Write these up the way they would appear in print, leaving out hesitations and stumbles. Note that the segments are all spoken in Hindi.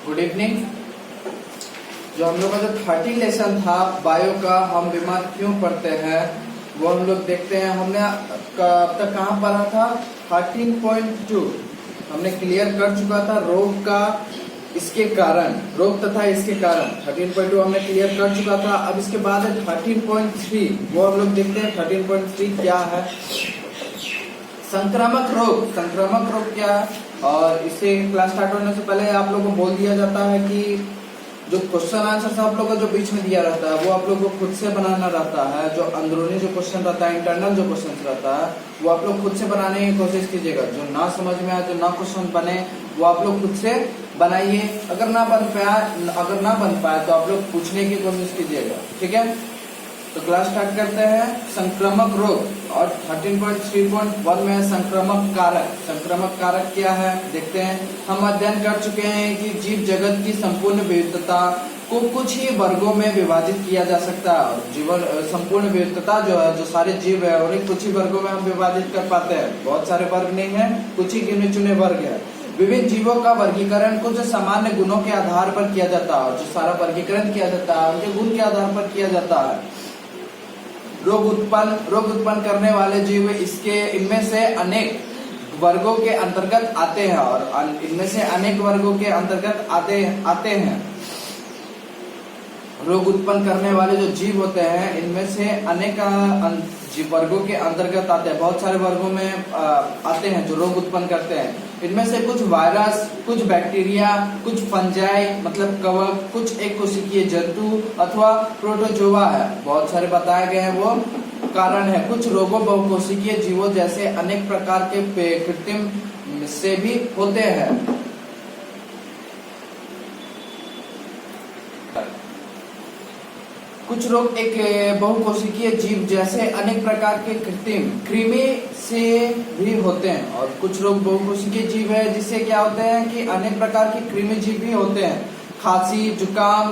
Good evening. जो हम लोग का जो 30 लेसन था बायो का, हम बीमार क्यों पड़ते हैं, वो हम लोग देखते हैं। हमने अब तक कहाँ पढ़ा था? 13.2 हमने क्लियर कर चुका था रोग का, इसके कारण, रोग तथा इसके कारण 13.2 हमने क्लियर कर चुका था। अब इसके बाद है 13.3, वो हम लोग देखते हैं 13.3 क्या है। संक्रामक रोग। संक्रामक रोग क्या है? और इसे क्लास स्टार्ट होने से पहले आप लोगों को बोल दिया जाता है कि जो क्वेश्चन आंसर आप लोगों को जो बीच में दिया रहता है वो आप लोगों को खुद से बनाना रहता है। जो अंदरूनी जो क्वेश्चन रहता है, इंटरनल जो क्वेश्चन रहता है, वो आप लोग खुद से बनाने की कोशिश कीजिएगा। जो ना समझ में आए, जो ना क्वेश्चन बने, वो आप लोग खुद से बनाइए। अगर ना बन पाए तो आप लोग पूछने की कोशिश कीजिएगा, ठीक है। तो क्लास स्टार्ट करते हैं। संक्रामक रोग और 13.3.1 में संक्रामक कारक। संक्रामक कारक क्या है देखते हैं। हम अध्ययन कर चुके हैं कि जीव जगत की संपूर्ण विविधता को कुछ ही वर्गों में विभाजित किया जा सकता है। जीवन संपूर्ण विविधता जो है, जो सारे जीव है, उन्हें कुछ ही वर्गों में हम विभाजित कर पाते हैं। बहुत सारे वर्ग नहीं है, कुछ ही गिने चुने वर्ग है। विभिन्न जीवों का वर्गीकरण कुछ सामान्य गुणों के आधार पर किया जाता है। जो सारा वर्गीकरण किया जाता है उनके गुण के आधार पर किया जाता है। रोग उत्पन्न करने वाले जीव इनमें से अनेक वर्गों के अंतर्गत आते हैं और इनमें से अनेक वर्गों के अंतर्गत आते हैं। रोग उत्पन्न करने वाले जो जीव होते हैं इनमें से अनेक वर्गों के अंतर्गत आते हैं। बहुत सारे वर्गों में आते हैं जो रोग उत्पन्न करते हैं। इनमें से कुछ वायरस, कुछ बैक्टीरिया, कुछ फंजाई मतलब कवक, कुछ एक कोशिकीय जंतु अथवा प्रोटोजोआ है। बहुत सारे बताए गए हैं वो कारण है। कुछ रोगों बहुकोशिकीय जीवों जैसे अनेक प्रकार के कृत्रिम से भी होते हैं। कुछ रोग एक बहुकोशिकीय जीव जैसे अनेक प्रकार के कृमि से भी होते हैं। और कुछ रोग बहुकोशिकीय जीव है जिससे क्या होते हैं कि अनेक प्रकार के कृमि जीव भी होते हैं। खांसी, जुकाम,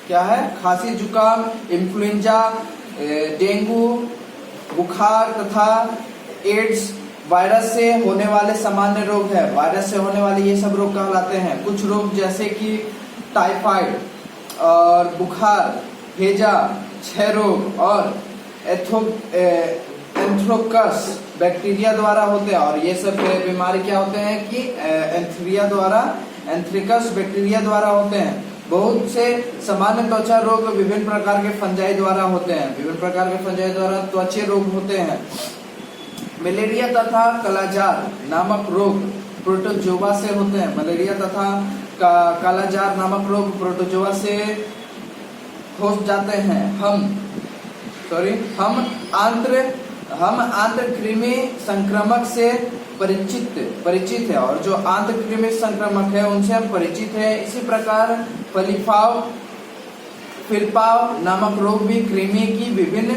क्या है? खांसी, जुकाम, इन्फ्लुएंजा, डेंगू, बुखार तथा एड्स वायरस से होने वाले सामान्य रोग है। वायरस से होने वाले ये सब रोग कहलाते हैं। कुछ रोग जैसे कि टाइफाइड और बुखार, हैजा, क्षय रोग और एंथ्रोकस बैक्टीरिया द्वारा होते हैं। और ये सब बीमारी क्या होते हैं कि एंथ्रिकस बैक्टीरिया द्वारा होते हैं। बहुत से सामान्य त्वचा रोग विभिन्न प्रकार के फंजाई द्वारा होते हैं। विभिन्न प्रकार के फंजाई द्वारा त्वचा रोग होते हैं। मलेरिया तथा कालाजार नामक रोग प्रोटोजोआ से होते हैं। मलेरिया तथा कालाजार नामक रोग प्रोटोजोआ से हो जाते हैं। हम आंत्र कृमि संक्रमक से परिचित है और जो आंत्र कृमि संक्रमक है उनसे हम परिचित है। इसी प्रकार फिलपाव नामक रोग भी कृमि की विभिन्न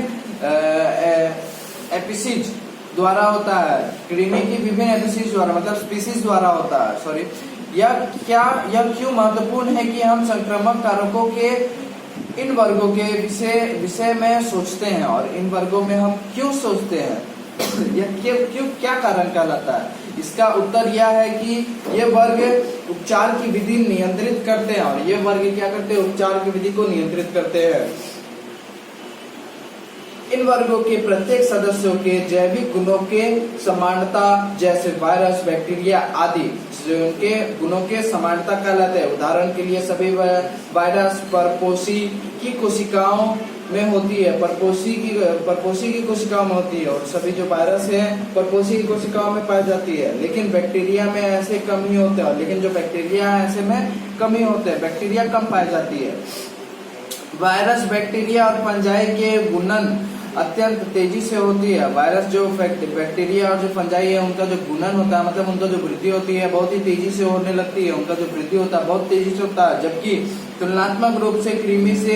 एपिसीज द्वारा होता है। कृमि की विभिन्न एपिसीज द्वारा मतलब स्पीसीज द्वारा होता है। यह क्यों महत्वपूर्ण है कि हम संक्रामक कारकों के इन वर्गों के विषय में सोचते हैं और इन वर्गों में हम क्यों सोचते हैं? यह क्यों क्या कारण कहलाता है? इसका उत्तर यह है कि ये वर्ग उपचार की विधि नियंत्रित करते हैं। और ये वर्ग क्या करते हैं? उपचार की विधि को नियंत्रित करते हैं। इन वर्गों के प्रत्येक सदस्यों के जैविक गुणों के समानता जैसे वायरस, बैक्टीरिया आदि उनके गुणों के समानता कहलाते हैं। उदाहरण के लिए सभी वायरस परपोषी की कोशिकाओं में होती है। परपोषी की कोशिकाओं में होती है और सभी जो वायरस है परपोषी की कोशिकाओं में पाई जाती है। लेकिन बैक्टीरिया में ऐसे कम ही होते हैं। लेकिन जो बैक्टीरिया है ऐसे में कम ही होते हैं। बैक्टीरिया कम पाई जाती है। वायरस, बैक्टीरिया और फंजाई के गुणन अत्यंत तेजी से होती है। वायरस जो बैक्टीरिया और जो फंजाई है उनका जो गुणन होता है मतलब उनका जो वृद्धि होती है बहुत ही तेजी से होने लगती है। उनका जो वृद्धि होता है बहुत तेजी से होता है। जबकि तुलनात्मक रूप से कृमि से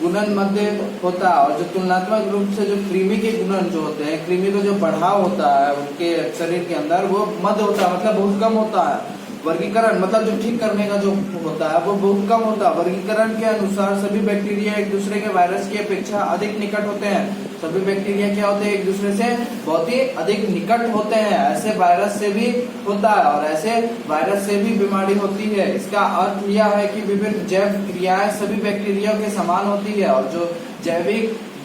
गुणन मध्य होता है। और जो तुलनात्मक रूप से जो कृमि के गुणन जो होते हैं, कृमि का जो बढ़ाव होता है उनके शरीर के अंदर वो मध्य होता है मतलब बहुत कम होता है। वर्गीकरण मतलब जो ठीक करने का जो होता है वो बहुत कम होता है। वर्गीकरण के अनुसार सभी बैक्टीरिया एक दूसरे के वायरस की अपेक्षा अधिक निकट होते हैं। सभी बैक्टीरिया क्या होते हैं, एक दूसरे से बहुत ही अधिक निकट होते हैं। ऐसे वायरस से भी होता है और ऐसे वायरस से भी बीमारी होती है। इसका अर्थ यह है कि विभिन्न जैव क्रियाएं सभी बैक्टीरिया के समान होती है और जो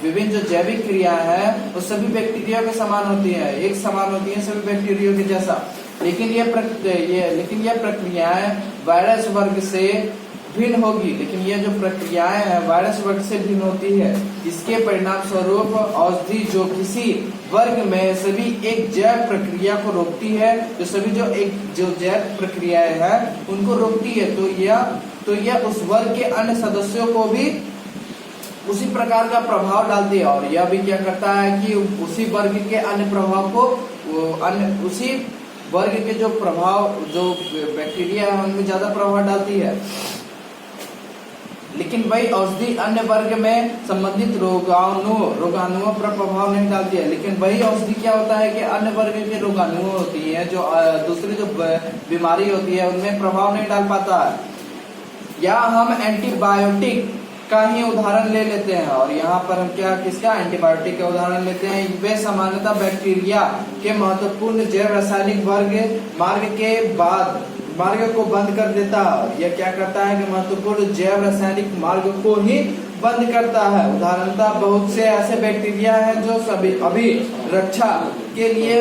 विभिन्न जो जैविक क्रियाएं हैं वो सभी बैक्टीरिया के समान होती है, एक समान होती है सभी बैक्टीरिया के जैसा। लेकिन यह प्रक्रियाएं वायरस वर्ग से भिन्न होगी। लेकिन यह जो प्रक्रियाएं हैं वायरस वर्ग से भिन्न होती है। इसके परिणाम स्वरूप औषधि जो किसी वर्ग में सभी एक जैव प्रक्रिया को रोकती है, जो सभी जो जैव प्रक्रियाएं हैं उनको रोकती है, तो यह उस वर्ग के अन्य सदस्यों को भी उसी प्रकार का प्रभाव डालती है। और यह भी क्या करता है कि उसी वर्ग के अन्य प्रभाव को उसी वर्ग के जो बैक्टीरिया है उनमें ज्यादा प्रभाव डालती है। लेकिन वही औषधि अन्य वर्ग में संबंधित रोगाणुओं पर प्रभाव नहीं डालती है। लेकिन वही औषधि क्या होता है कि अन्य वर्ग के रोगाणु होती है, जो दूसरी जो बीमारी होती है उनमें प्रभाव नहीं डाल पाता है। या हम एंटीबायोटिक का ही उदाहरण ले लेते हैं और यहाँ पर हम किसका एंटीबायोटिक का उदाहरण लेते हैं। वे सामान्यतः बैक्टीरिया के महत्वपूर्ण जैव रासायनिक मार्ग को बंद कर देता है। यह क्या करता है कि महत्वपूर्ण जैव रासायनिक मार्ग को ही बंद करता है। उदाहरणतः बहुत से ऐसे बैक्टीरिया हैं जो अभी रक्षा के लिए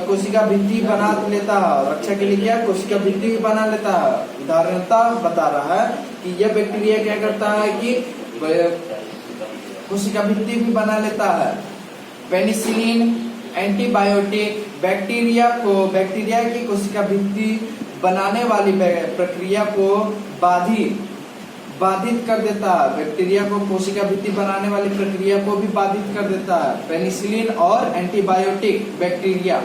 कोशिका भित्ति बना लेता है। रक्षा के लिए क्या कोशिका भित्ति भी बना लेता है। उदाहरणतः बता रहा है कि यह बैक्टीरिया क्या करता है कि कोशिका भित्ति भी बना लेता है। पेनिसिलिन एंटीबायोटिक बैक्टीरिया की कोशिका भित्ति बनाने वाली प्रक्रिया को बाधित कर देता है। बैक्टीरिया को कोशिका भित्ति बनाने वाली प्रक्रिया को भी बाधित कर देता है। पेनिसिलिन और एंटीबायोटिक बैक्टीरिया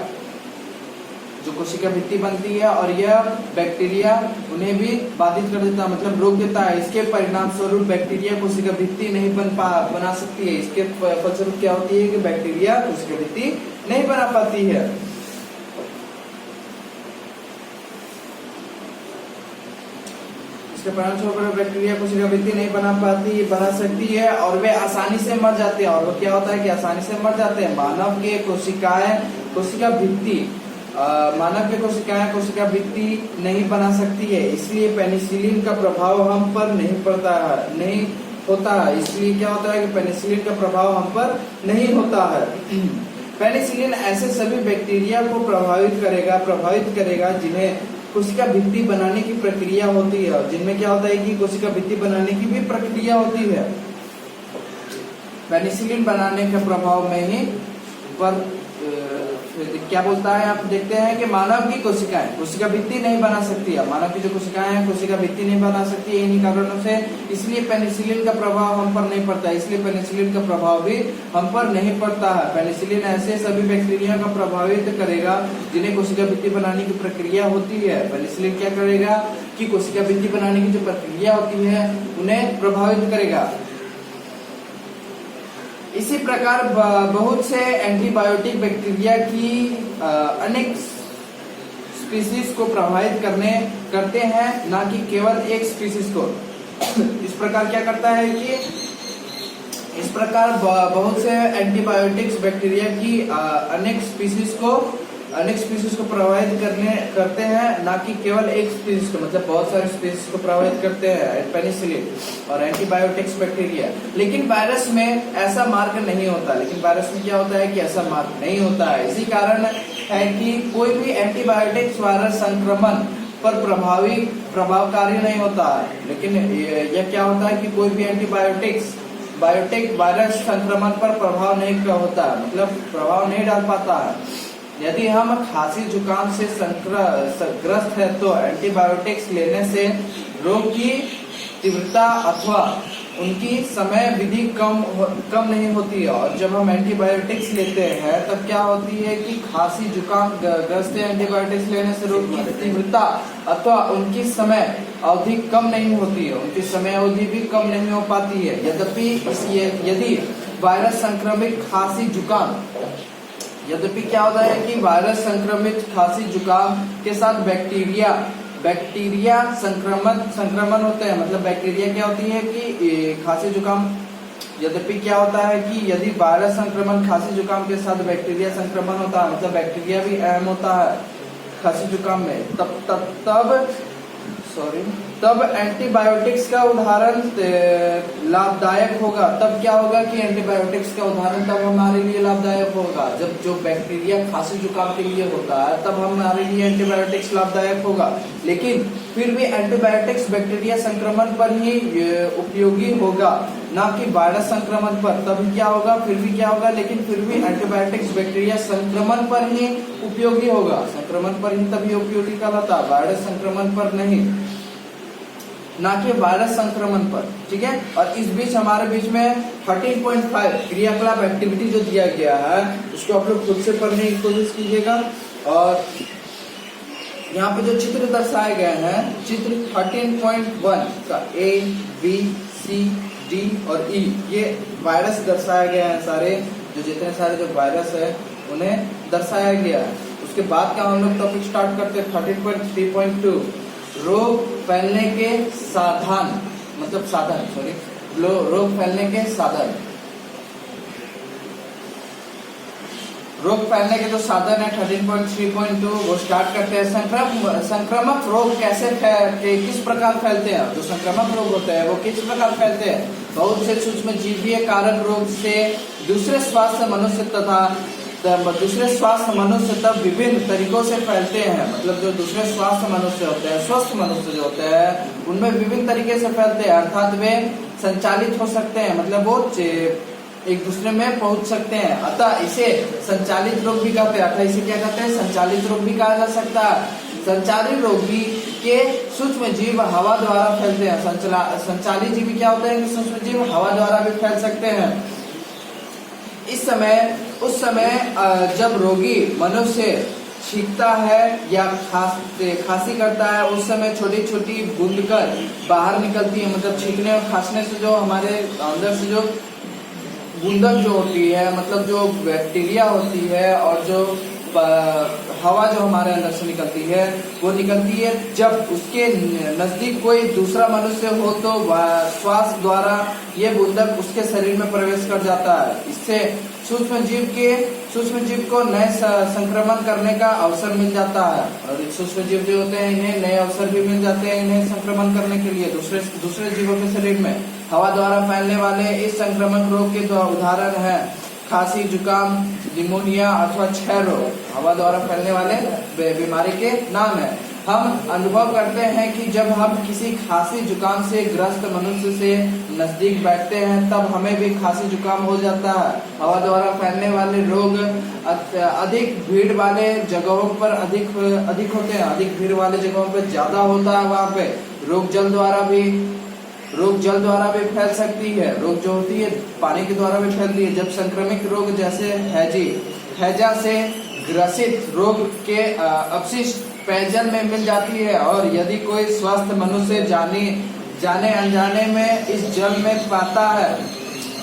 जो कोशिका भित्ति बनती है और यह बैक्टीरिया उन्हें भी बाधित कर देता है, मतलब रोक देता है। इसके परिणाम स्वरूप बैक्टीरिया कोशिका भित्ति नहीं बना सकती है। इसके फलस्वरूप क्या होती है कि बैक्टीरिया कोशिका भित्ति नहीं बना पाती है। बैक्टीरिया कोशिका भित्ति नहीं बना सकती है और वे आसानी से मर जाते हैं। और वो क्या होता है कि आसानी से मर जाते हैं। मानव के कोशिकाएं कोशिका भित्ति नहीं बना सकती है, इसलिए पेनिसिलिन का प्रभाव हम पर नहीं होता है। इसलिए क्या होता है कि पेनिसिलिन का प्रभाव हम पर नहीं होता है। पेनिसिलिन ऐसे सभी बैक्टीरिया को प्रभावित करेगा जिन्हें कोशिका भित्ति बनाने की प्रक्रिया होती है और जिनमें क्या होता है कि कोशिका भित्ति बनाने की भी प्रक्रिया होती है। पेनिसिलिन बनाने के प्रभाव में ही पर क्या बोलता है, आप देखते हैं कि मानव की कोशिकाएं कोशिका भित्ति नहीं बना सकती है। मानव की जो कोशिकाएं हैं कोशिका भित्ति नहीं बना सकती है इन्हीं कारणों से। इसलिए पेनिसिलिन का प्रभाव हम पर नहीं पड़ता है। इसलिए पेनिसिलिन का प्रभाव भी हम पर नहीं पड़ता है। पेनिसिलिन ऐसे सभी बैक्टीरिया को प्रभावित करेगा जिन्हें कोशिका भित्ति बनाने की प्रक्रिया होती है। पेनिसिलिन क्या करेगा कि कोशिका भित्ति बनाने की जो प्रक्रिया होती है उन्हें प्रभावित करेगा। इसी प्रकार बहुत से एंटीबायोटिक बैक्टीरिया की अनेक स्पीशीज को प्रभावित करते हैं, ना कि केवल एक स्पीशीज को। इस प्रकार क्या करता है कि इस प्रकार बहुत से एंटीबायोटिक्स बैक्टीरिया की अनेक स्पीशीज को प्रभावित करते हैं, ना कि केवल एक स्पीशीज को, मतलब बहुत सारे स्पीशीज को प्रभावित करते हैं पेनिसिलिन और एंटीबायोटिक्स बैक्टीरिया। लेकिन वायरस में ऐसा मार्ग नहीं होता। लेकिन वायरस में क्या होता है कि ऐसा मार्ग नहीं होता है। इसी कारण है कि कोई भी एंटीबायोटिक्स वायरस संक्रमण पर प्रभावकारी नहीं होता है। लेकिन यह क्या होता है कि कोई भी एंटीबायोटिक वायरस संक्रमण पर प्रभाव नहीं होता है, मतलब प्रभाव नहीं डाल पाता है। यदि हम खांसी जुकाम से ग्रस्त है तो एंटीबायोटिक्स लेने से रोग की तीव्रता अथवा उनकी समय विधि कम नहीं होती है। और जब हम एंटीबायोटिक्स लेते हैं तब क्या होती है कि खांसी जुकाम ग्रस्त एंटीबायोटिक्स लेने से रोग की तीव्रता अथवा उनकी समय अवधि कम नहीं होती है, उनकी समय अवधि भी कम नहीं हो पाती है। यदि वायरस संक्रमित खांसी जुकाम के साथ बैक्टीरिया संक्रमण होते हैं। मतलब बैक्टीरिया क्या होती है कि खांसी जुकाम, यद्यपि क्या होता है कि यदि वायरस संक्रमण खांसी जुकाम के साथ बैक्टीरिया संक्रमण होता है, मतलब बैक्टीरिया भी अहम होता है खांसी जुकाम में, तब एंटीबायोटिक्स का उदाहरण लाभदायक होगा। तब क्या होगा कि एंटीबायोटिक्स का उदाहरण तब हमारे लिए लाभदायक होगा जब जो बैक्टीरिया खांसी जुकाम के लिए होता है, तब हमारे लिए एंटीबायोटिक्स लाभदायक होगा। लेकिन फिर भी एंटीबायोटिक्स बैक्टीरिया संक्रमण पर ही उपयोगी होगा, ना कि वायरस संक्रमण पर। तब क्या होगा, फिर भी क्या होगा, लेकिन फिर भी एंटीबायोटिक्स बैक्टीरिया संक्रमण पर ही उपयोगी होगा। संक्रमण पर ही तभी उपयोगी कहलाता, वायरस संक्रमण पर नहीं, ना कि वायरस संक्रमण पर। ठीक है। और इस बीच हमारे बीच में 13.5 क्रियाकलाप एक्टिविटी जो दिया गया है उसको आप लोग खुद से पढ़ने की कोशिश कीजिएगा। और यहाँ पे जो चित्र दर्शाए गए हैं, चित्र 13.1 का A, B, C, D और E, ये वायरस दर्शाए गए हैं। सारे जो जितने सारे जो वायरस है उन्हें दर्शाया गया है। उसके बाद का हम लोग टॉपिक स्टार्ट करते हैं 13.3.2 रोग फैलने के साधन, मतलब साधन, रोग फैलने के साधन। रोग फैलने के जो साधन है 13.3.2 वो स्टार्ट करते हैं। संक्रामक रोग कैसे किस प्रकार फैलते हैं। जो संक्रामक रोग होते हैं वो किस प्रकार फैलते हैं। बहुत से सूक्ष्म जीवीय कारक रोग से दूसरे स्वास्थ्य मनुष्य तब विभिन्न तरीकों से फैलते हैं। मतलब जो दूसरे स्वास्थ्य मनुष्य होते हैं, स्वस्थ मनुष्य जो होते हैं, उनमें विभिन्न तरीके से फैलते हैं। अर्थात वे संचालित हो सकते हैं, मतलब वो एक दूसरे में पहुंच सकते हैं। अतः इसे संचालित रोग भी कहते हैं। अतः इसे क्या कहते हैं, संचालित रोग भी कहा जा सकता है। संचारी रोगी के सूक्ष्म जीव हवा द्वारा फैलते हैं। संचारी जीव क्या होते हैं कि सूक्ष्म जीव हवा द्वारा भी फैल सकते हैं। उस समय जब रोगी मनुष्य छींकता है या खांसी करता है, उस समय छोटी छोटी बूंदकर बाहर निकलती है। मतलब छींकने और खांसने से जो हमारे अंदर से जो बूंदक जो होती है, मतलब जो बैक्टीरिया होती है और जो हवा जो हमारे अंदर से निकलती है वो निकलती है जब उसके नजदीक कोई दूसरा मनुष्य हो, तो श्वास द्वारा ये बूंदक उसके शरीर में प्रवेश कर जाता है। इससे सूक्ष्म जीव को नए संक्रमण करने का अवसर मिल जाता है। और सूक्ष्म जीव जो होते हैं इन्हें नए अवसर भी मिल जाते हैं इन्हें संक्रमण करने के लिए दूसरे जीवों के शरीर में। हवा द्वारा फैलने वाले इस संक्रमण रोग के दो उदाहरण है खांसी, जुकाम, निमोनिया अथवा क्षय रोग। हवा द्वारा फैलने वाले बीमारी के नाम है। हम अनुभव करते हैं कि जब हम किसी खांसी जुकाम से ग्रस्त मनुष्य से नजदीक बैठते हैं तब हमें भी खांसी जुकाम हो जाता है। हवा द्वारा फैलने वाले रोग अधिक भीड़ वाले जगहों पर अधिक होते हैं। अधिक भीड़ वाले जगहों पर ज्यादा होता है। वहाँ पे रोग जल द्वारा भी फैल सकती है। रोग जो होती है पानी के द्वारा भी फैलती है। जब संक्रमित रोग जैसे हैजा से ग्रसित रोग के अपशिष्ट पेयजल में मिल जाती है और यदि कोई स्वस्थ मनुष्य जाने अनजाने में इस जल में पाता है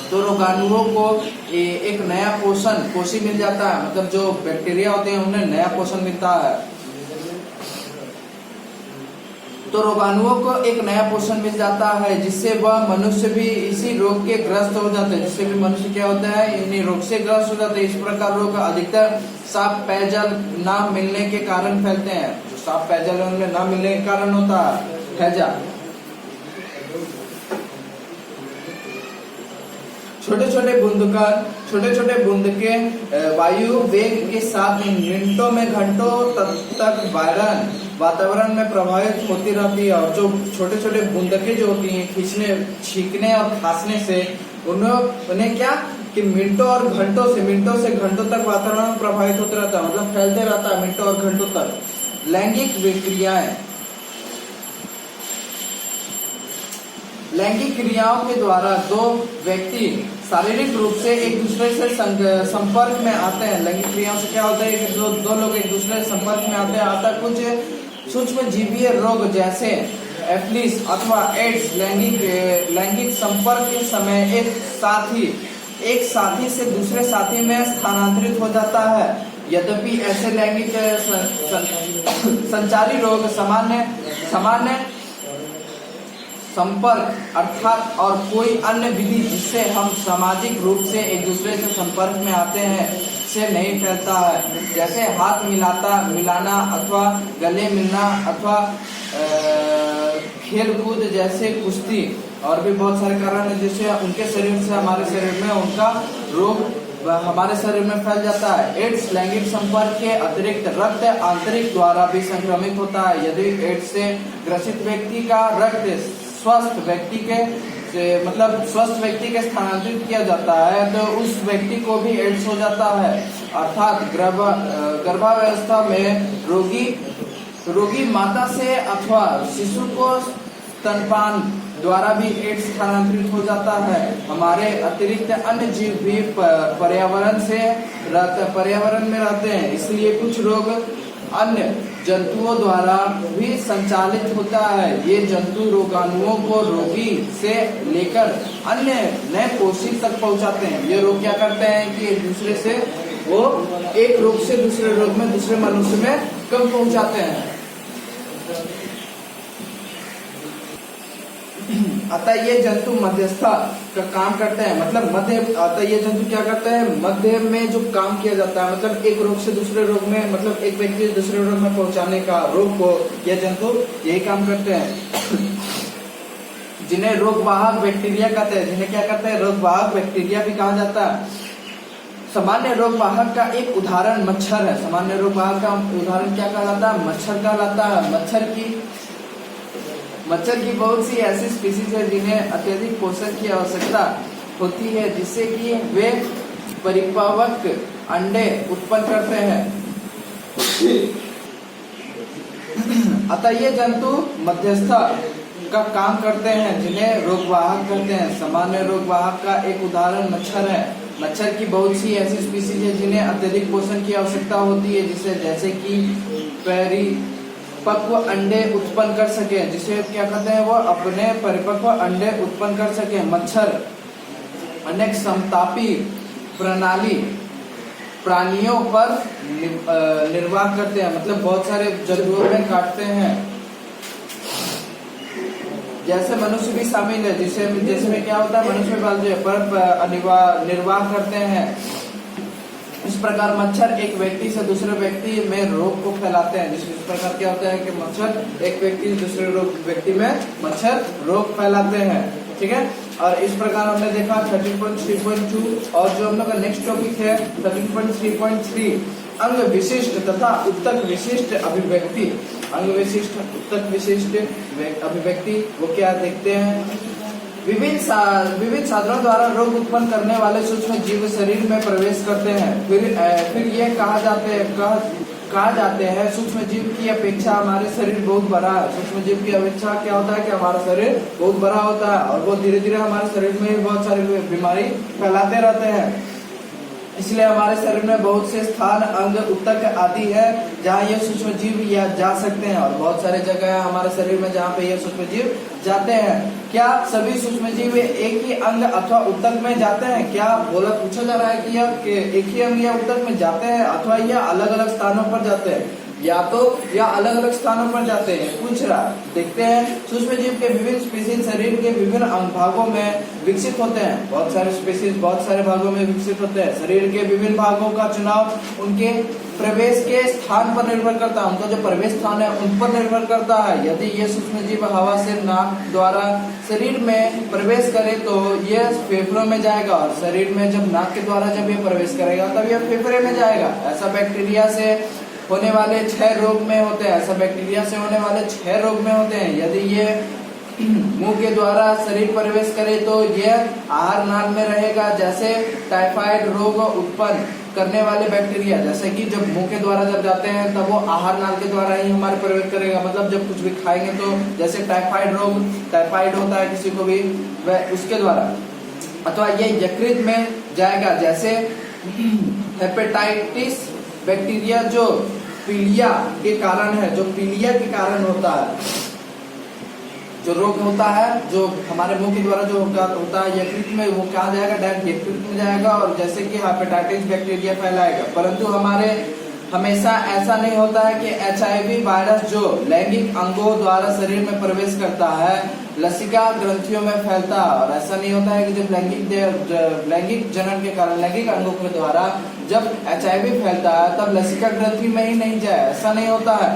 तो रोगाणुओं को एक नया पोषी मिल जाता है। मतलब जो बैक्टीरिया होते हैं उन्हें नया पोषण मिलता है। तो रोगाणुओं को एक नया पोषण मिल जाता है जिससे वह मनुष्य भी इसी रोग के ग्रस्त हो जाते हैं। जिससे भी मनुष्य क्या होता है इन्हीं रोग से ग्रस्त हो जाते हैं। इस प्रकार रोग अधिकतर साफ पेयजल न मिलने के कारण फैलते हैं। जो साफ पेयजल उनमें न मिलने के कारण होता है हैजा। छोटे छोटे बूंदके वायु वेग के साथ मिनटों में घंटों तक वातावरण में प्रभावित होती रहती है। और जो छोटे छोटे बूंदकें जो होती हैं छींकने और खांसने से उन्हें क्या कि मिनटों से घंटों तक वातावरण में प्रभावित होते रहता है। मतलब फैलते रहता है मिनटों और घंटों तक। लैंगिक क्रियाओं के द्वारा दो व्यक्ति शारीरिक रूप से एक दूसरे से संपर्क में आते हैं। लैंगिक क्रियाओं से क्या होता है कि दो लोग एक दूसरे से संपर्क में आते हैं। कुछ सूक्ष्म जीवीय रोग जैसे एफ्लिस अथवा एड्स लैंगिक संपर्क के समय एक साथी से दूसरे साथी में स्थानांतरित हो जाता है। यद्यपि ऐसे लैंगिक संचारी रोग सामान्य सामान्य संपर्क अर्थात और कोई अन्य विधि जिससे हम सामाजिक रूप से एक दूसरे से संपर्क में आते हैं से नहीं फैलता है। जैसे हाथ मिलाना अथवा गले मिलना अथवा खेल कूद जैसे कुश्ती और भी बहुत सारे कारण हैं जिससे उनके शरीर से हमारे शरीर में उनका रोग हमारे शरीर में फैल जाता है। एड्स लैंगिक संपर्क के अतिरिक्त रक्त आंतरिक द्वारा भी संक्रमित होता है। यदि एड्स से ग्रसित व्यक्ति का रक्त स्वस्थ व्यक्ति के स्थानांतरित किया जाता है तो उस व्यक्ति को भी एड्स हो जाता है। अर्थात गर्भावस्था में रोगी माता से अथवा शिशु को स्तनपान द्वारा भी एड्स स्थानांतरित हो जाता है। हमारे अतिरिक्त अन्य जीव भी पर्यावरण में रहते हैं, इसलिए कुछ रोग अन्य जंतुओं द्वारा भी संचालित होता है। ये जंतु रोगाणुओं को रोगी से लेकर अन्य नए पोषी तक पहुंचाते हैं। ये रोग क्या करते हैं कि एक दूसरे से वो एक रोग से दूसरे रोग में दूसरे मनुष्य में कब पहुंचाते हैं। अतः ये जंतु मध्यस्थता का काम करते हैं, मतलब अतः ये जंतु क्या करते हैं, मध्य में जो काम किया जाता है, मतलब एक रोग से दूसरे रोग में, मतलब एक व्यक्ति से दूसरे रोग में पहुंचाने का रोग को ये जंतु यही काम करते हैं। जिन्हें रोगवाहक बैक्टीरिया कहते हैं, जिन्हें क्या कहते हैं, रोगवाहक बैक्टीरिया भी कहा जाता है। सामान्य रोगवाहक का एक उदाहरण मच्छर है। सामान्य रोगवाहक का उदाहरण क्या कहलाता है, मच्छर कहलाता है। मच्छर की बहुत सी ऐसी स्पीसीज है जिन्हें अत्यधिक पोषण की आवश्यकता होती है जिससे कि वे परिपक्व अंडे उत्पन्न करते हैं। अतः ये जंतु मध्यस्थता का काम करते हैं जिन्हें रोगवाहक कहते हैं। सामान्य रोगवाहक का एक उदाहरण मच्छर है। मच्छर की बहुत सी ऐसी स्पीसीज है जिन्हें अत्यधिक पोषण की आवश्यकता होती है जैसे कि परिपक्व अंडे उत्पन्न कर सके, जिसे क्या कहते हैं, वो अपने परिपक्व अंडे उत्पन्न कर सके। मच्छर अनेक समतापी प्राणियों पर निर्वाह करते हैं, मतलब बहुत सारे जंतुओं में काटते हैं। जैसे मनुष्य भी शामिल है, जैसे में क्या होता है, मनुष्य पर निर्वाह करते हैं। इस प्रकार मच्छर एक व्यक्ति से दूसरे व्यक्ति में रोग को फैलाते हैं। इस प्रकार क्या होता है कि मच्छर एक व्यक्ति से दूसरे व्यक्ति में मच्छर रोग फैलाते हैं। ठीक है, और इस प्रकार हमने देखा 13.3.2 और जो हम लोग का नेक्स्ट टॉपिक है 13.3.3 अंग विशिष्ट तथा उत्तक विशिष्ट अभिव्यक्ति। अंग विशिष्ट उत्तक विशिष्ट अभिव्यक्ति वो क्या देखते हैं। विभिन्न साधनों द्वारा रोग उत्पन्न करने वाले सूक्ष्म जीव शरीर में प्रवेश करते हैं। फिर ये कहा जाते हैं सूक्ष्म जीव की अपेक्षा हमारे शरीर बहुत बड़ा है। सूक्ष्म जीव की अपेक्षा क्या होता है कि हमारा शरीर बहुत बड़ा होता है और वो धीरे धीरे हमारे शरीर में बहुत सारी बीमारी फैलाते रहते हैं। इसलिए हमारे शरीर में बहुत से स्थान अंग उत्तक आदि है जहाँ ये सूक्ष्म जीव जा सकते हैं, और बहुत सारे जगह है हमारे शरीर में जहाँ पे ये सूक्ष्म जीव जाते हैं। क्या सभी सूक्ष्म जीव एक ही अंग अथवा उत्तक में जाते हैं? क्या पूछा जा रहा है कि एक ही अंग या उत्तक में जाते हैं अथवा यह अलग अलग स्थानों पर जाते हैं? या अलग अलग स्थानों पर जाते हैं, पूछ रहा। देखते हैं सूक्ष्म जीव के विभिन्न स्पीसीज शरीर के विभिन्न अंग भागों में विकसित होते हैं। बहुत सारे स्पीसीज बहुत सारे भागों में विकसित होते हैं। शरीर के विभिन्न भागों का चुनाव उनके प्रवेश के स्थान पर निर्भर करता है। उनका जो प्रवेश स्थान है उन पर निर्भर करता है। यदि ये सूक्ष्म जीव हवा से नाक द्वारा शरीर में प्रवेश करे तो ये फेफड़ों में जाएगा, और शरीर में जब नाक के द्वारा जब ये प्रवेश करेगा तब ये फेफड़े में जाएगा। ऐसा बैक्टीरिया से होने वाले 6 रोग में होते हैं। ऐसा बैक्टीरिया से होने वाले 6 रोग में होते हैं। यदि ये मुंह के द्वारा शरीर प्रवेश करे तो यह आहार नाल में रहेगा। जैसे टाइफाइड रोग उत्पन्न करने वाले बैक्टीरिया, जैसे कि जब मुंह के द्वारा जब जाते हैं तब वो आहार नाल के द्वारा ही हमारे प्रवेश करेगा। मतलब जब कुछ भी खाएंगे तो जैसे टाइफाइड होता है किसी को भी, वह उसके द्वारा, अथवा ये यकृत में जाएगा। जैसे हेपेटाइटिस बैक्टीरिया जो पीलिया के कारण है, जो पीलिया के कारण होता है, जो रोग होता है, जो हमारे मुंह के द्वारा जो होता है यकृत में, वो कहाँ जाएगा? डायरेक्ट यकृत में जाएगा, और जैसे कि हेपेटाइटिस बैक्टीरिया फैलाएगा। परंतु हमेशा ऐसा नहीं होता है कि HIV वायरस जो लैंगिक अंगों द्वारा शरीर में प्रवेश करता है लसिका ग्रंथियों में फैलता है, और ऐसा नहीं होता है कि जब लैंगिक जनन के कारण लैंगिक अंगों के द्वारा जब HIV फैलता है तब लसिका ग्रंथि में ही नहीं जाए, ऐसा नहीं होता है।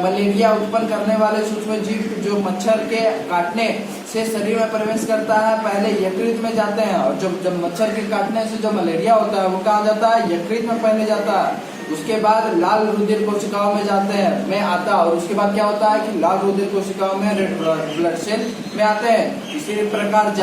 मलेरिया उत्पन्न करने वाले सूक्ष्म जीव जो मच्छर के काटने से शरीर में प्रवेश करता है पहले यकृत में जाते हैं, और जब मच्छर के काटने से जो मलेरिया होता है वो कहाँ जाता है, यकृत में पहले जाता है, उसके बाद लाल रुधिर कोशिकाओं में जाते हैं में आता है, और उसके बाद क्या होता है कि लाल रुधिर कोशिकाओं में रेड ब्लड सेल में आते हैं। इसी प्रकार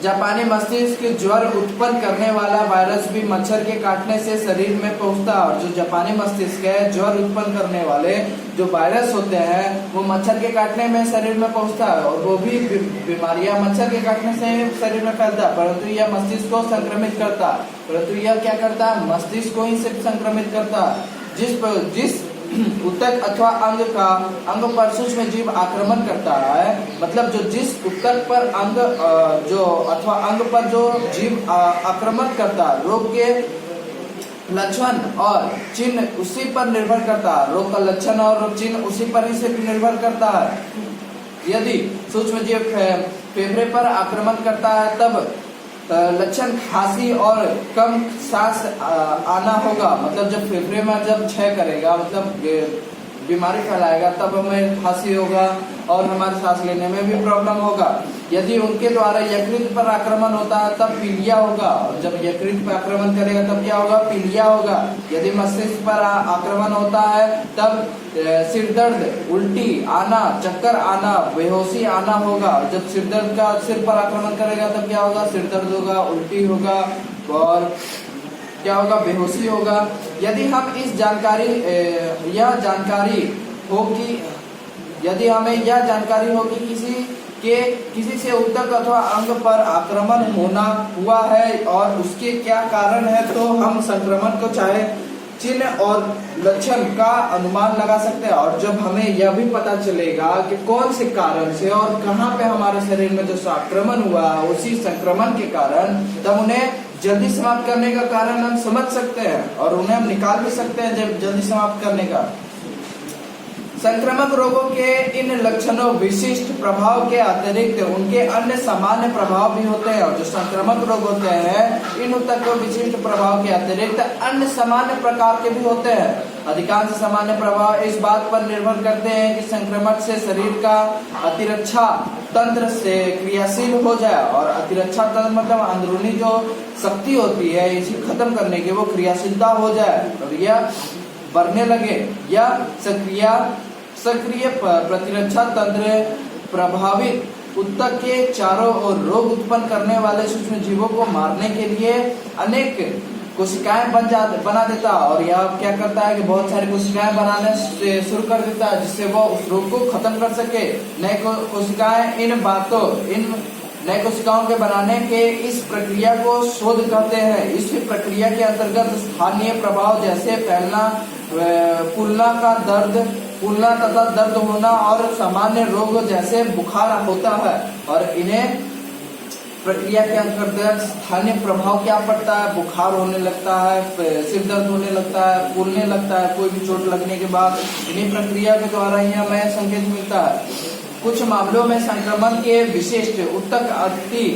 जापानी मस्तिष्क ज्वर उत्पन्न करने वाला वायरस भी मच्छर के काटने से शरीर में पहुंचता है, और जो जापानी मस्तिष्क है ज्वर उत्पन्न करने वाले जो वायरस होते हैं वो मच्छर के काटने में शरीर में पहुंचता है, और वो भी बीमारियां मच्छर के काटने से शरीर में फैलता है, परंतु यह मस्तिष्क को संक्रमित करता है। परंतु यह क्या करता है, मस्तिष्क को ही सिर्फ संक्रमित करता है। जिस ऊतक अथवा अंग पर सूक्ष्म जीव आक्रमण करता है, मतलब जो जिस ऊतक पर अंग पर जो जीव आक्रमण करता है रोग के लक्षण और चिन्ह उसी पर निर्भर करता है, रोग का लक्षण और चिन्ह उसी पर ही सिर्फ निर्भर करता है। यदि सूक्ष्म जीव फेफड़े पर आक्रमण करता है तब लक्षण खांसी और कम सांस आना होगा, मतलब जब फेफड़े में जब क्षय करेगा मतलब बीमारी फैलाएगा तब हमें खांसी होगा और हमारे सांस लेने में भी प्रॉब्लम होगा। यदि उनके द्वारा यकृत पर आक्रमण होता है तब पीलिया होगा, और जब यकृत पर आक्रमण करेगा तब क्या होगा, पीलिया होगा। यदि मस्तिष्क पर आक्रमण होता है तब सिर दर्द, उल्टी आना, चक्कर आना, बेहोशी आना होगा। जब सिर दर्द का सिर पर आक्रमण करेगा तब क्या होगा, सिर दर्द होगा, उल्टी होगा और क्या होगा, बेहोशी होगा। यदि हम इस यदि हमें यह जानकारी हो कि किसी से ऊतक अथवा अंग पर आक्रमण हुआ है और उसके क्या कारण है, तो हम संक्रमण को चाहे चिन्ह और लक्षण का अनुमान लगा सकते हैं। और जब हमें यह भी पता चलेगा कि कौन से कारण से और कहाँ पे हमारे शरीर में जो संक्रमण हुआ है उसी संक्रमण के कारण, तब उन्हें जल्दी समाप्त करने का कारण हम समझ सकते हैं और उन्हें हम निकाल भी सकते हैं जब जल्दी समाप्त करने का। संक्रामक रोगों के इन लक्षणों विशिष्ट प्रभाव के अतिरिक्त उनके अन्य सामान्य प्रभाव भी होते हैं, और जो संक्रामक रोग होते हैं इन तक विशिष्ट प्रभाव के अतिरिक्त अन्य सामान्य प्रकार के भी होते हैं। अधिकांश सामान्य प्रभाव इस बात पर निर्भर करते हैं कि संक्रमण से शरीर का अतिरक्षा तंत्र से क्रियाशील हो जाए, और अतिरक्षा तंत्र मतलब अंदरूनी जो शक्ति होती है इसे खत्म करने की वो क्रियाशीलता हो जाए और यह बढ़ने लगे, या सक्रिय प्रतिरक्षा तंत्र प्रभावित ऊतक के चारों ओर रोग उत्पन्न करने वाले सूक्ष्म जीवों को मारने के लिए अनेक कोशिकाएं बना देता है, और यह क्या करता है कि बहुत सारी कोशिकाएं बनाने से शुरू कर देता है जिससे वो उस रोग को खत्म कर सके। नए कोशिकाओं के बनाने के इस प्रक्रिया को शोध कहते हैं। इस प्रक्रिया के अंतर्गत स्थानीय प्रभाव जैसे फैलना, फूलना तथा दर्द होना और सामान्य रोग जैसे बुखार होता है, और इन्हें प्रक्रिया के अंतर्गत स्थानीय प्रभाव क्या पड़ता है, बुखार होने लगता है, सिर दर्द होने लगता है, फूलने लगता है कोई भी चोट लगने के बाद। इन्हीं प्रक्रिया के द्वारा ही हमें संकेत मिलता है। कुछ मामलों में संक्रमण के विशिष्ट ऊतक अति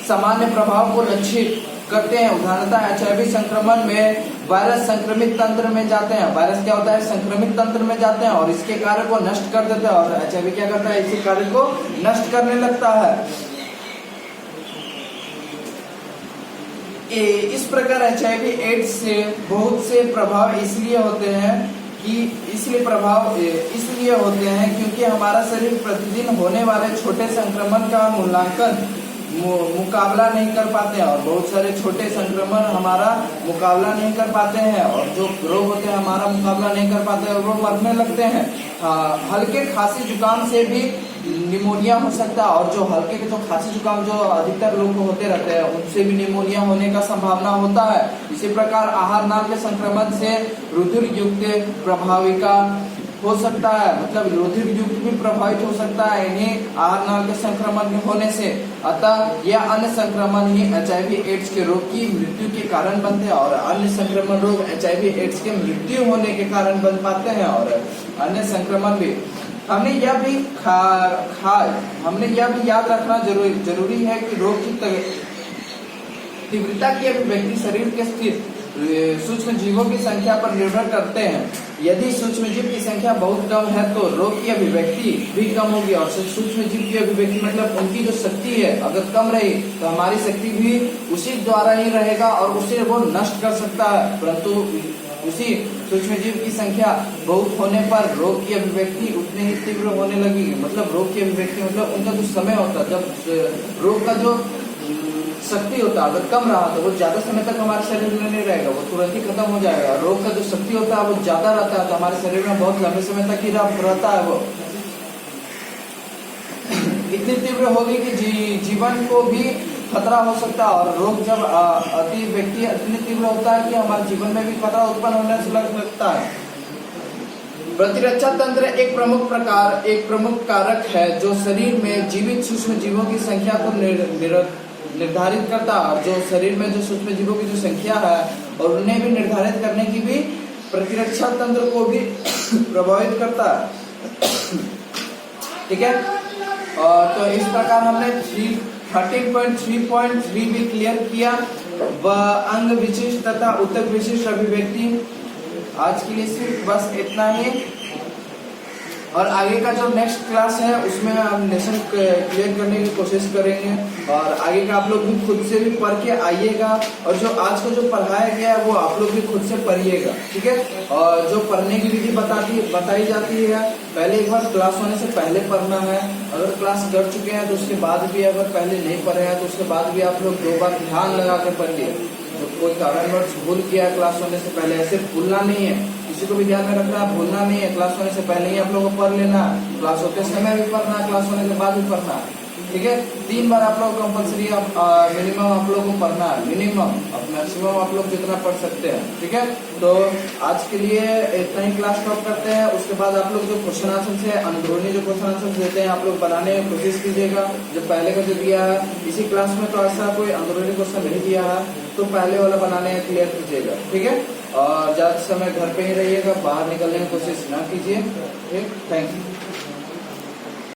सामान्य प्रभाव को लक्षित करते हैं। उदाहरणतः HIV संक्रमण में वायरस संक्रमित तंत्र में जाते हैं। वायरस क्या होता है, संक्रमित तंत्र में जाते हैं और इसके कार्य को नष्ट कर देते हैं, और HIV क्या करता है, इसी कार्य को नष्ट करने लगता है। इस प्रकार HIV एड्स से बहुत से प्रभाव इसलिए होते हैं क्योंकि हमारा शरीर प्रतिदिन होने वाले छोटे संक्रमण का मुकाबला नहीं कर पाते हैं, और बहुत सारे छोटे संक्रमण हमारा मुकाबला नहीं कर पाते हैं, और जो रोग होते हैं हमारा मुकाबला नहीं कर पाते हैं और वो मरने लगते हैं। हल्के खांसी जुकाम से भी निमोनिया हो सकता है, और जो हल्के के जो खांसी जुकाम जो अधिकतर लोग को होते रहते हैं उनसे भी निमोनिया होने का संभावना होता है। इसी प्रकार आहार नाल के संक्रमण से रुधिर युक्त हो सकता है, मतलब विरोधी युक्त भी प्रभावित हो सकता है इन्हें आहार नाल के संक्रमण होने से। अतः यह अन्य संक्रमण ही HIV एड्स के रोग की मृत्यु के कारण बनते हैं, और अन्य संक्रमण रोग HIV एड्स के मृत्यु होने के कारण बन पाते हैं। और अन्य संक्रमण भी हमने यह भी याद रखना जरूरी है कि रोग की तीव्रता की अभिव्यक्ति शरीर के स्थित सूक्ष्म जीवों की संख्या पर निर्भर करते हैं। यदि सूक्ष्म जीव की संख्या बहुत कम है तो रोग की अभिव्यक्ति भी कम होगी, और सूक्ष्म जीव की अभिव्यक्ति मतलब उनकी जो शक्ति है अगर कम रही तो हमारी शक्ति भी उसी द्वारा ही रहेगा और उसे वो नष्ट कर सकता है। परंतु उसी सूक्ष्म जीव की संख्या बहुत होने पर रोग की अभिव्यक्ति उतनी ही तीव्र होने लगेगी। मतलब रोग की अभिव्यक्ति मतलब उनका जो समय होता है, जब रोग का जो शक्ति होता है अगर कम रहा तो वो ज्यादा समय तक हमारे शरीर में नहीं रहेगा, वो तुरंत ही खत्म हो जाएगा। रोग का जो शक्ति होता है वो ज्यादा रहता है तो हमारे शरीर में बहुत लंबे समय तक ही रहता है। वो इतनी तीव्र होगी कि जीवन को भी खतरा हो सकता है। और रोग जब व्यक्ति इतनी तीव्र होता है कि हमारे जीवन में भी खतरा उत्पन्न होने से लगता है। प्रतिरक्षा तंत्र एक प्रमुख कारक है जो शरीर में जीवित सूक्ष्म जीवों की संख्या को निर्धारित करता है। जो शरीर में जो सूक्ष्म जीवों की जो संख्या है और उन्हें भी निर्धारित करने की भी प्रतिरक्षा तंत्र को भी प्रभावित करता है। ठीक है, तो इस प्रकार हमने 13.3.3 भी क्लियर किया। अंग विशिष्ट तथा ऊतक विशिष्ट अभिव्यक्ति। आज के लिए सिर्फ बस इतना ही, और आगे का जो नेक्स्ट क्लास है उसमें हम लेसन क्लियर करने की कोशिश करेंगे, और आगे का आप लोग भी खुद से भी पढ़ के आइएगा, और जो आज को जो पढ़ाया गया है वो आप लोग भी खुद से पढ़िएगा। ठीक है, और जो पढ़ने की विधि बताई जाती है पहले एक बार क्लास होने से पहले पढ़ना है। अगर क्लास कर चुके हैं तो उसके बाद भी अगर पहले नहीं पढ़े हैं तो उसके बाद भी आप लोग 2 बार ध्यान लगा कर पढ़िए। तो कोई कारणवश भूल किया क्लास होने से पहले, ऐसे भूलना नहीं है, किसी को भी ध्यान में रखना, भूलना नहीं है। क्लास होने से पहले ही आप लोगों को पढ़ लेना, क्लास होते समय भी पढ़ना, क्लास होने के बाद भी पढ़ना। ठीक है, 3 बार आप लोग कंपल्सरी मिनिमम आप लोगों को पढ़ना है, मिनिमम। अब मैक्सिमम आप लोग जितना पढ़ सकते हैं। ठीक है, तो आज के लिए इतना ही क्लास स्टॉप करते हैं। उसके बाद आप लोग जो क्वेश्चन आंसर है, अंदरूनी जो क्वेश्चन आंसर देते हैं आप लोग बनाने की कोशिश कीजिएगा। जो पहले का जो दिया है इसी क्लास में तो ऐसा कोई अंदरूनी क्वेश्चन नहीं दिया है तो पहले वाला बनाने का क्लियर कीजिएगा। ठीक है, और ज्यादा समय घर पे ही रहिएगा, बाहर निकलने की कोशिश ना कीजिए। ठीक, थैंक यू।